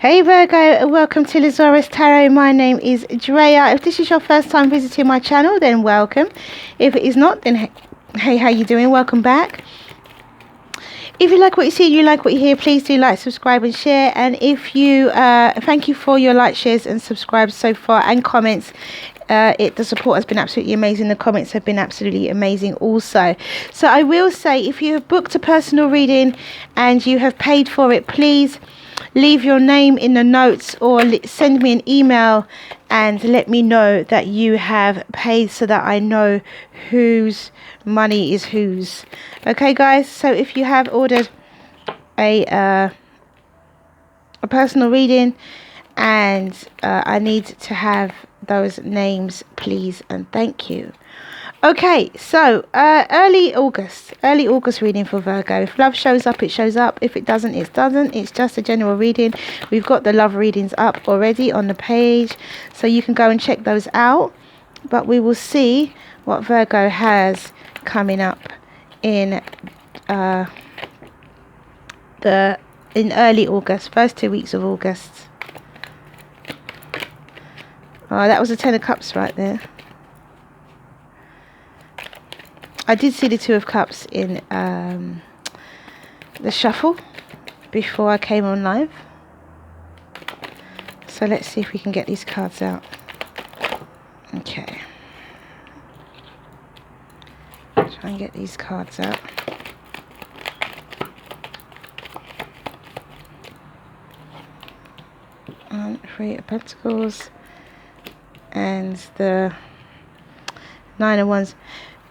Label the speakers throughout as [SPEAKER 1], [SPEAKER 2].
[SPEAKER 1] Hey Virgo, welcome to Zarious Tarot. My name is Drea. If this is your first time visiting my channel, then welcome. If it is not, then hey, how you doing? Welcome back. If you like what you see, you like what you hear, please do like, subscribe and share. And if you thank you for your likes, shares and subscribes so far, and comments. The support has been absolutely amazing. The comments have been absolutely amazing also. So I will say, if you have booked a personal reading and you have paid for it, please leave your name in the notes or send me an email and let me know that you have paid, so that I know whose money is whose. Okay guys, so if you have ordered a personal reading and I need to have those names, please and thank you. Okay, so early August reading for Virgo. If love shows up, it shows up. If it doesn't, it doesn't. It's just a general reading. We've got the love readings up already on the page, so you can go and check those out. But we will see what Virgo has coming up in early August, first 2 weeks of August. Oh, that was a 10 of Cups right there. I did see the 2 of Cups in the shuffle before I came on live. So let's see if we can get these cards out. Okay. Try and get these cards out. Three of Pentacles and the 9 of Wands.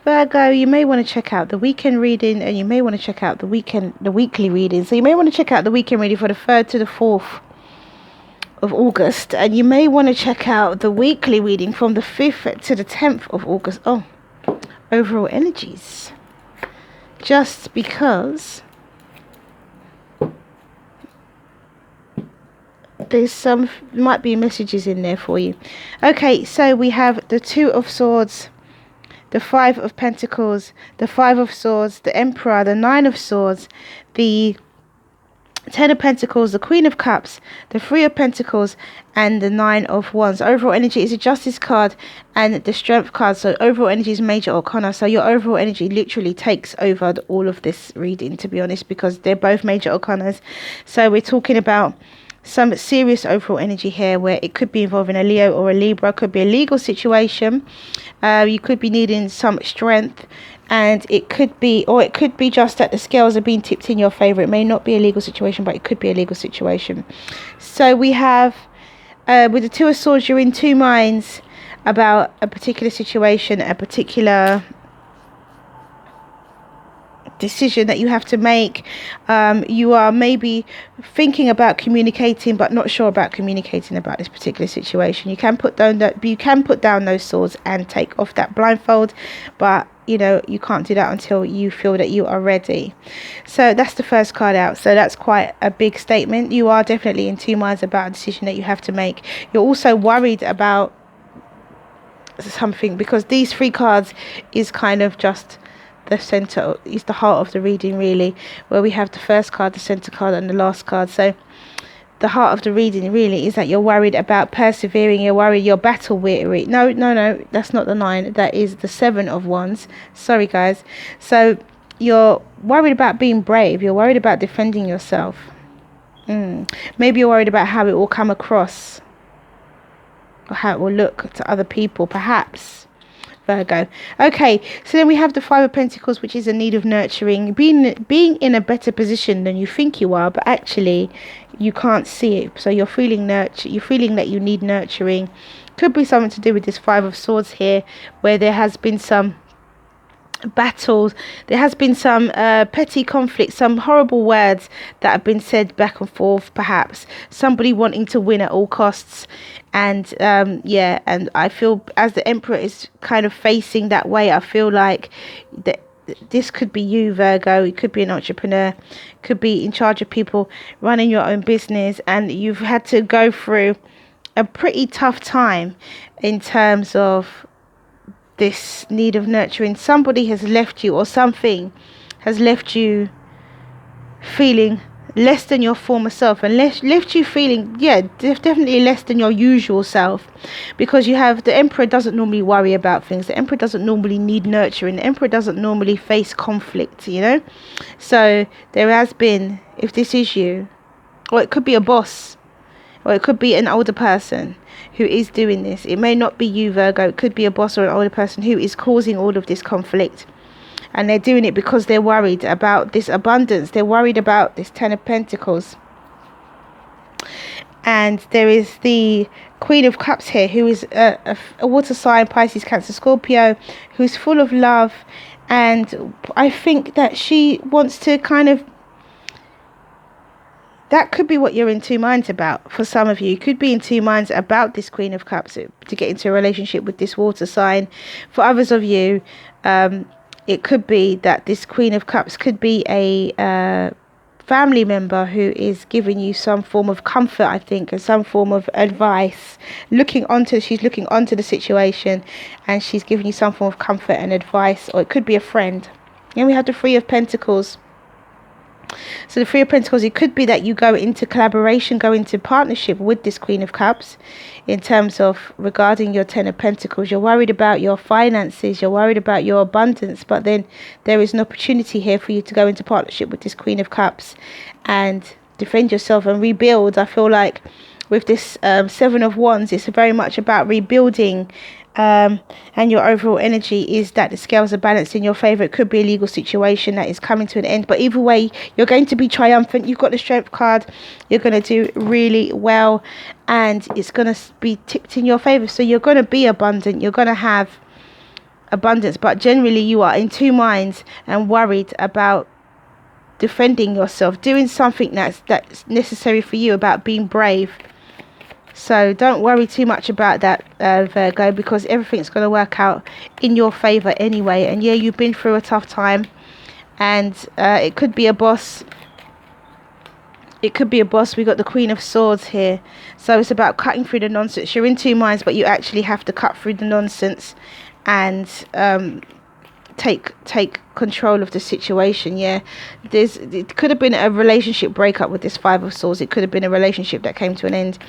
[SPEAKER 1] Virgo, you may want to check out the weekend reading, and you may want to check out the weekly reading. So you may want to check out the weekend reading for the 3rd to the 4th of August, and you may want to check out the weekly reading from the 5th to the 10th of August. Oh, overall energies. Just because there's might be messages in there for you. Okay, so we have the 2 of Swords, the 5 of Pentacles, the 5 of Swords, the Emperor, the 9 of Swords, the 10 of Pentacles, the Queen of Cups, the 3 of Pentacles, and the 9 of Wands. Overall energy is a Justice card and the Strength card. So overall energy is Major Arcana. So your overall energy literally takes over all of this reading, to be honest, because they're both Major Arcanas. So we're talking about some serious overall energy here, where it could be involving a Leo or a Libra. Could be a legal situation. You could be needing some strength, and it could be just that the scales are being tipped in your favor. It may not be a legal situation, but it could be a legal situation. So we have with the 2 of Swords, you're in 2 minds about a particular situation, a particular decision that you have to make. You are maybe thinking about communicating, but not sure about communicating about this particular situation. You can put down those swords and take off that blindfold, but you know you can't do that until you feel that you are ready. So that's the first card out. So that's quite a big statement. You are definitely in 2 minds about a decision that you have to make. You're also worried about something, because these 3 cards is kind of just the center, is the heart of the reading, really, where we have the first card, the center card, and the last card. So the heart of the reading really is that you're worried about persevering. You're worried, you're battle weary. No, that's not the 9. That is the 7 of Wands. Sorry guys. So you're worried about being brave. You're worried about defending yourself. Maybe you're worried about how it will come across, or how it will look to other people, perhaps, Virgo. Okay, so then we have the 5 of Pentacles, which is a need of nurturing, being in a better position than you think you are, but actually you can't see it. So you're feeling that you need nurturing. Could be something to do with this 5 of Swords here, where there has been some battles, there has been some petty conflict, some horrible words that have been said back and forth, perhaps somebody wanting to win at all costs. And and I feel, as the Emperor is kind of facing that way, I feel like that this could be you, Virgo. You could be an entrepreneur, could be in charge of people, running your own business, and you've had to go through a pretty tough time in terms of this need of nurturing. Somebody has left you, or something has left you feeling less than your former self, and left you feeling, yeah, definitely less than your usual self, because you have the Emperor doesn't normally worry about things. The Emperor doesn't normally need nurturing. The Emperor doesn't normally face conflict, you know. So there has been, if this is you, or it could be a boss, or it could be an older person who is doing this. It may not be you, Virgo. It could be a boss or an older person who is causing all of this conflict. And they're doing it because they're worried about this abundance. They're worried about this Ten of Pentacles. And there is the Queen of Cups here, who is a water sign, Pisces, Cancer, Scorpio, who's full of love. And I think that she wants to kind of, that could be what you're in two minds about. For some of you, you could be in two minds about this Queen of Cups, to get into a relationship with this water sign. For others of you, it could be that this Queen of Cups could be a family member who is giving you some form of comfort, I think, and some form of advice. She's looking onto the situation, and she's giving you some form of comfort and advice. Or it could be a friend. And we have the Three of Pentacles. So the Three of Pentacles, it could be that you go into collaboration, go into partnership with this Queen of Cups, in terms of regarding your Ten of Pentacles. You're worried about your finances, you're worried about your abundance, but then there is an opportunity here for you to go into partnership with this Queen of Cups and defend yourself and rebuild. I feel like with this Seven of Wands, it's very much about rebuilding. And your overall energy is that the scales are balanced in your favor. It could be a legal situation that is coming to an end, but either way, you're going to be triumphant. You've got the Strength card. You're going to do really well, and it's going to be tipped in your favor. So you're going to be abundant. You're going to have abundance, but generally you are in two minds and worried about defending yourself, doing something that's necessary for you, about being brave. So don't worry too much about that, Virgo, because everything's going to work out in your favor anyway. And yeah, you've been through a tough time, and it could be a boss. It could be a boss. We got the Queen of Swords here. So it's about cutting through the nonsense. You're in two minds, but you actually have to cut through the nonsense and take control of the situation. Yeah, it could have been a relationship breakup with this Five of Swords. It could have been a relationship that came to an end.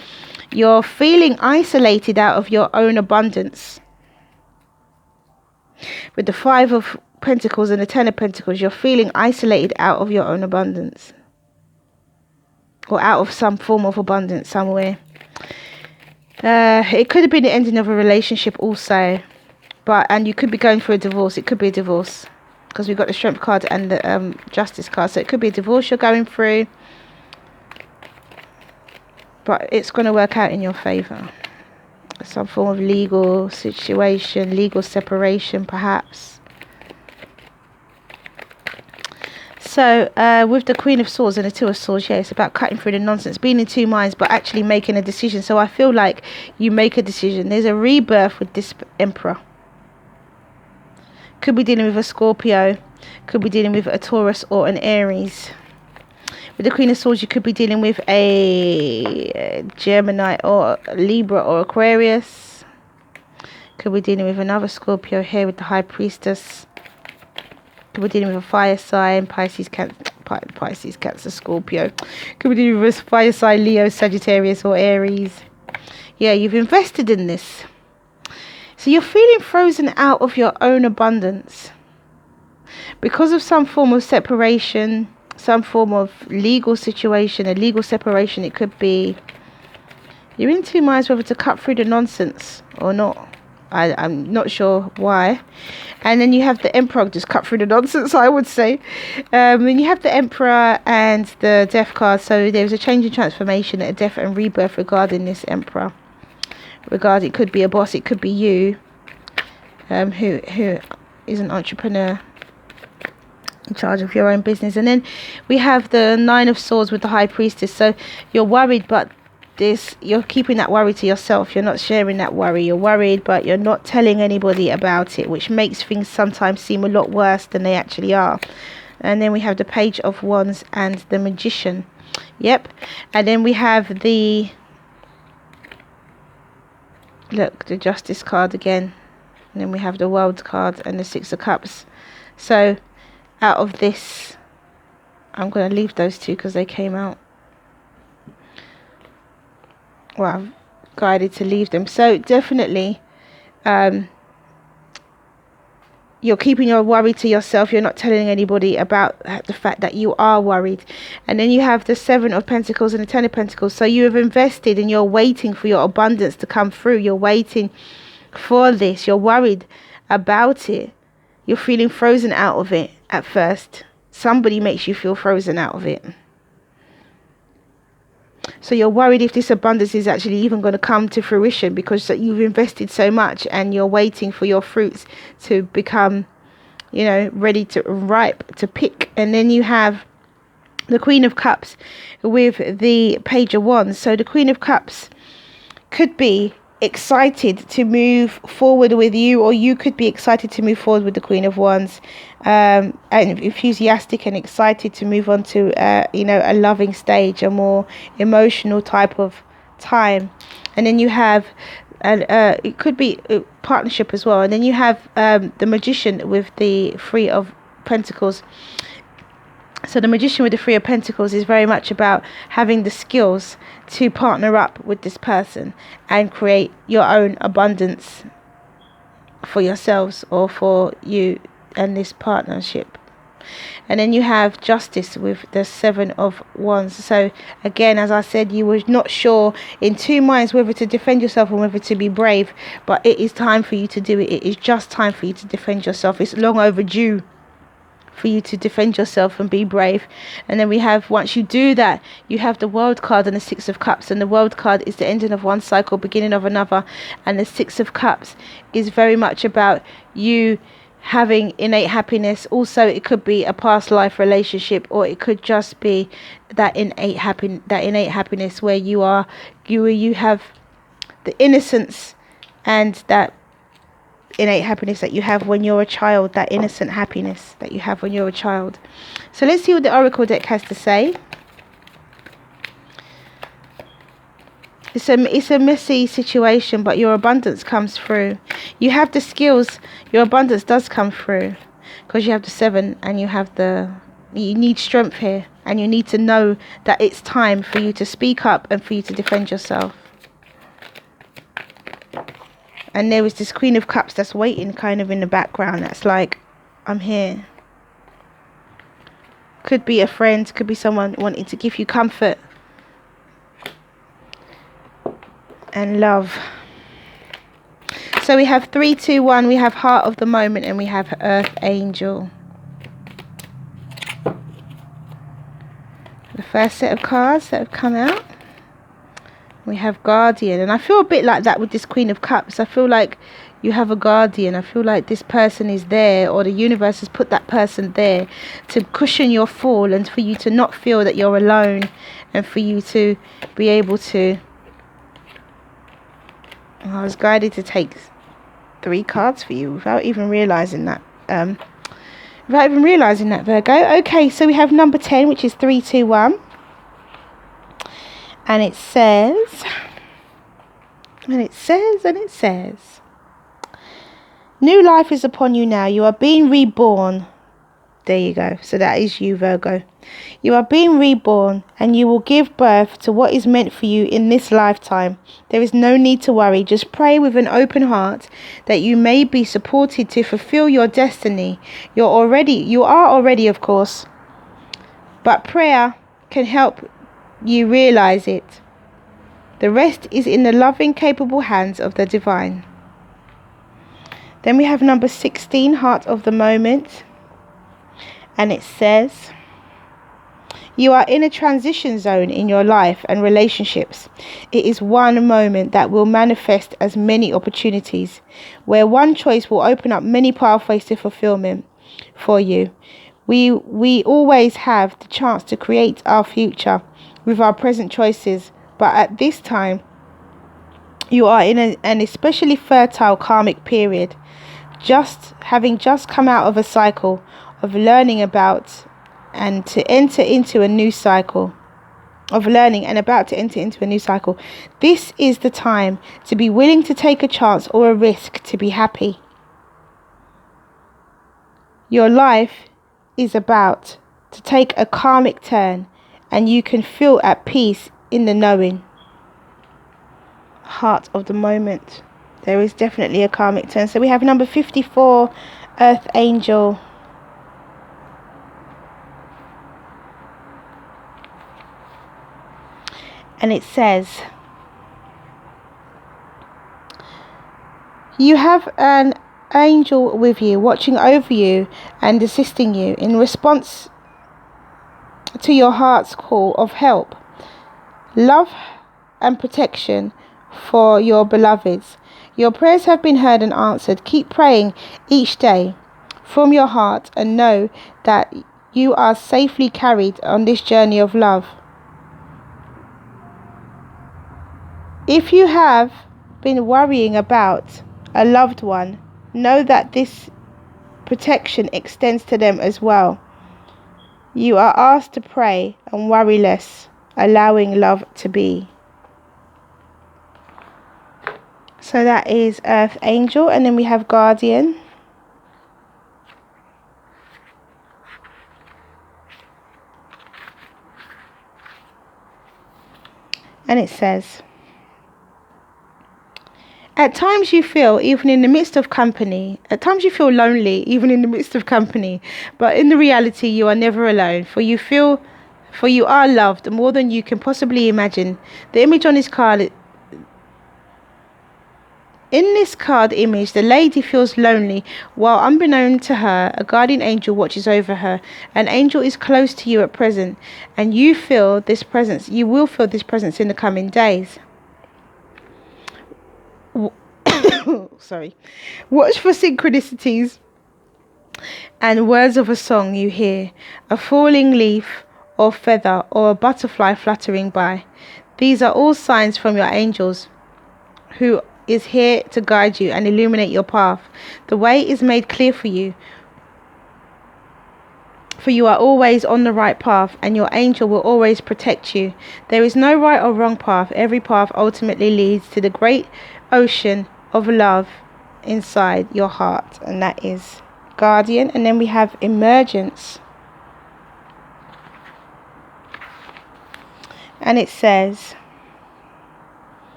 [SPEAKER 1] You're feeling isolated out of your own abundance. With the Five of Pentacles and the Ten of Pentacles, you're feeling isolated out of your own abundance, or out of some form of abundance somewhere. It could have been the ending of a relationship also, and you could be going through a divorce. It could be a divorce, because we've got the Strength card and the Justice card. So it could be a divorce you're going through, but it's going to work out in your favor. Some form of legal situation, legal separation perhaps. So with the Queen of Swords and the Two of Swords, yeah, it's about cutting through the nonsense, being in two minds, but actually making a decision. So I feel like you make a decision. There's a rebirth with this Emperor. Could be dealing with a Scorpio, could be dealing with a Taurus or an Aries. With the Queen of Swords, you could be dealing with a Gemini or a Libra or Aquarius. Could be dealing with another Scorpio here with the High Priestess. Could be dealing with a fire sign, Pisces, Cancer, Scorpio. Could be dealing with a fire sign, Leo, Sagittarius or Aries. Yeah, you've invested in this. So you're feeling frozen out of your own abundance because of some form of separation, some form of legal situation, a legal separation. It could be you're in two minds whether to cut through the nonsense or not. I'm not sure why. And then you have the Emperor, just cut through the nonsense, I would say. Then you have the Emperor and the Death card. So there's a change in transformation, a death and rebirth regarding this Emperor. It could be a boss, it could be you, who is an entrepreneur in charge of your own business. And then we have the Nine of Swords with the High Priestess. So you're worried, but you're keeping that worry to yourself. You're not sharing that worry. You're worried, but you're not telling anybody about it, which makes things sometimes seem a lot worse than they actually are. And then we have the Page of Wands and the Magician. Yep. And then we have the Justice card again. And then we have the World card and the Six of Cups. So out of this I'm going to leave those two because they came out. Well, I'm guided to leave them. So definitely, you're keeping your worry to yourself. You're not telling anybody about the fact that you are worried. And then you have the Seven of Pentacles and the Ten of Pentacles. So you have invested and you're waiting for your abundance to come through. You're waiting for this. You're worried about it. You're feeling frozen out of it at first. Somebody makes you feel frozen out of it. So you're worried if this abundance is actually even going to come to fruition, because you've invested so much and you're waiting for your fruits to become, ready to ripe to pick. And then you have the Queen of Cups with the Page of Wands. So the Queen of Cups could be excited to move forward with you, or you could be excited to move forward with the Queen of Wands, and enthusiastic and excited to move on to a loving stage, a more emotional type of time. And then you have it could be a partnership as well. And then you have the Magician with the Three of Pentacles. So the Magician with the Three of Pentacles is very much about having the skills to partner up with this person and create your own abundance for yourselves or for you and this partnership. And then you have Justice with the Seven of Wands. So again, as I said, you were not sure, in two minds, whether to defend yourself or whether to be brave. But it is time for you to do it. It is just time for you to defend yourself. It's long overdue for you to defend yourself and be brave. And then we have, once you do that, you have the World card and the Six of Cups. And the World card is the ending of one cycle, beginning of another. And the Six of Cups is very much about you having innate happiness. Also, it could be a past life relationship, or it could just be that innate happiness where you have the innocence and that innate happiness that you have when you're a child, that innocent happiness that you have when you're a child. So let's see what the Oracle deck has to say. It's a messy situation, but your abundance comes through. You have the skills, your abundance does come through, because you have the Seven and you need strength here, and you need to know that it's time for you to speak up and for you to defend yourself. And there is this Queen of Cups that's waiting kind of in the background. That's like, I'm here. Could be a friend. Could be someone wanting to give you comfort and love. So we have 3, 2, 1. We have Heart of the Moment and we have Earth Angel. The first set of cards that have come out. We have Guardian, and I feel a bit like that with this Queen of Cups. I feel like you have a guardian. I feel like this person is there, or the universe has put that person there to cushion your fall and for you to not feel that you're alone, and for you to be able to... I was guided to take 3 cards for you without even realising that. Virgo. Okay, so we have number 10, which is 3, 2, 1. And it says, new life is upon you now. You are being reborn. There you go. So that is you, Virgo. You are being reborn, and you will give birth to what is meant for you in this lifetime. There is no need to worry. Just pray with an open heart that you may be supported to fulfill your destiny. You are already, of course. But prayer can help you realize it. The rest is in the loving, capable hands of the divine. Then we have number 16, Heart of the Moment. And it says, you are in a transition zone in your life and relationships. It is one moment that will manifest as many opportunities, where one choice will open up many pathways to fulfillment for you. We always have the chance to create our future with our present choices, but at this time you are in an especially fertile karmic period, having just come out of a cycle of learning about and to enter into a new cycle of learning and about to enter into a new cycle. This is the time to be willing to take a chance or a risk to be happy. Your life is about to take a karmic turn, and you can feel at peace in the knowing. Heart of the moment. There is definitely a karmic turn. So we have number 54, Earth Angel. And it says, you have an angel with you, watching over you and assisting you in response to your heart's call of help, love and protection for your beloveds. Your prayers have been heard and answered. Keep praying each day from your heart and know that you are safely carried on this journey of love. If you have been worrying about a loved one, know that this protection extends to them as well. You are asked to pray and worry less, allowing love to be. So that is Earth Angel, and then we have Guardian. And it says, at times you feel, even in the midst of company, at times you feel lonely, even in the midst of company, but in the reality you are never alone, for you are loved more than you can possibly imagine. The image on this card, image, the lady feels lonely, while unbeknown to her, a guardian angel watches over her. An angel is close to you at present, and you will feel this presence in the coming days. Sorry. Watch for synchronicities and words of a song you hear, a falling leaf or feather or a butterfly fluttering by. These are all signs from your angels, who is here to guide you and illuminate your path. The way is made clear for you, for you are always on the right path, and your angel will always protect you. There is no right or wrong path. Every path ultimately leads to the great ocean of love inside your heart, and that is Guardian. And then we have Emergence, and it says,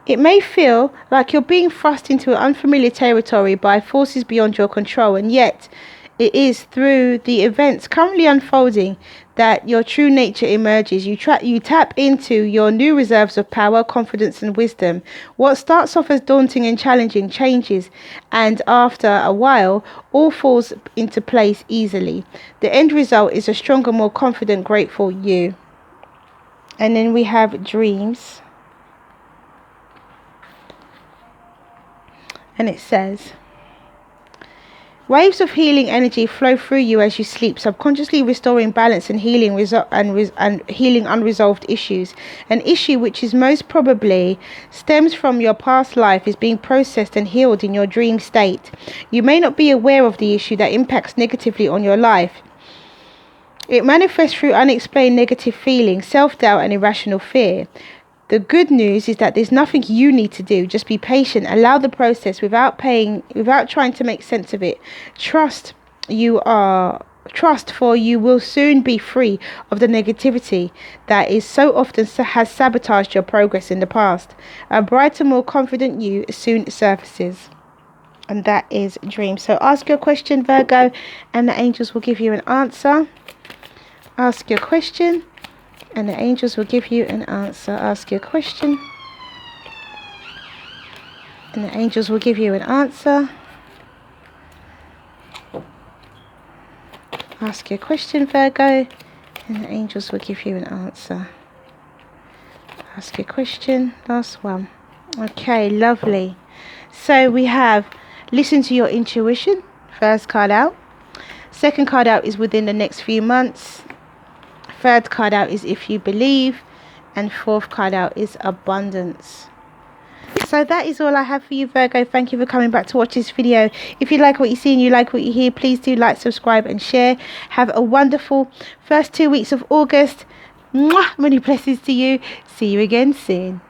[SPEAKER 1] it may feel like you're being thrust into unfamiliar territory by forces beyond your control, and yet it is through the events currently unfolding that your true nature emerges. You tap into your new reserves of power, confidence and wisdom. What starts off as daunting and challenging changes, and after a while all falls into place easily. The end result is a stronger, more confident, grateful you. And then we have Dreams, and it says, waves of healing energy flow through you as you sleep, subconsciously restoring balance and healing healing unresolved issues. An issue which is most probably stems from your past life is being processed and healed in your dream state. You may not be aware of the issue that impacts negatively on your life. It manifests through unexplained negative feelings, self-doubt and irrational fear. The good news is that there's nothing you need to do. Just be patient. Allow the process without trying to make sense of it. Trust, for you will soon be free of the negativity that is so often has sabotaged your progress in the past. A brighter, more confident you soon surfaces. And that is Dream. So ask your question, Virgo, and the angels will give you an answer. Ask your question, and the angels will give you an answer. Ask your question, and the angels will give you an answer. Ask your question, Virgo, and the angels will give you an answer. Ask your question. Last one. Okay, lovely. So we have listen to your intuition. First card out. Second card out is within the next few months. Third card out is if you believe, and fourth card out is abundance. So that is all I have for you, Virgo. Thank you for coming back to watch this video. If you like what you see and you like what you hear, please do like, subscribe and share. Have a wonderful first 2 weeks of August. Mwah! Many blessings to you. See you again soon.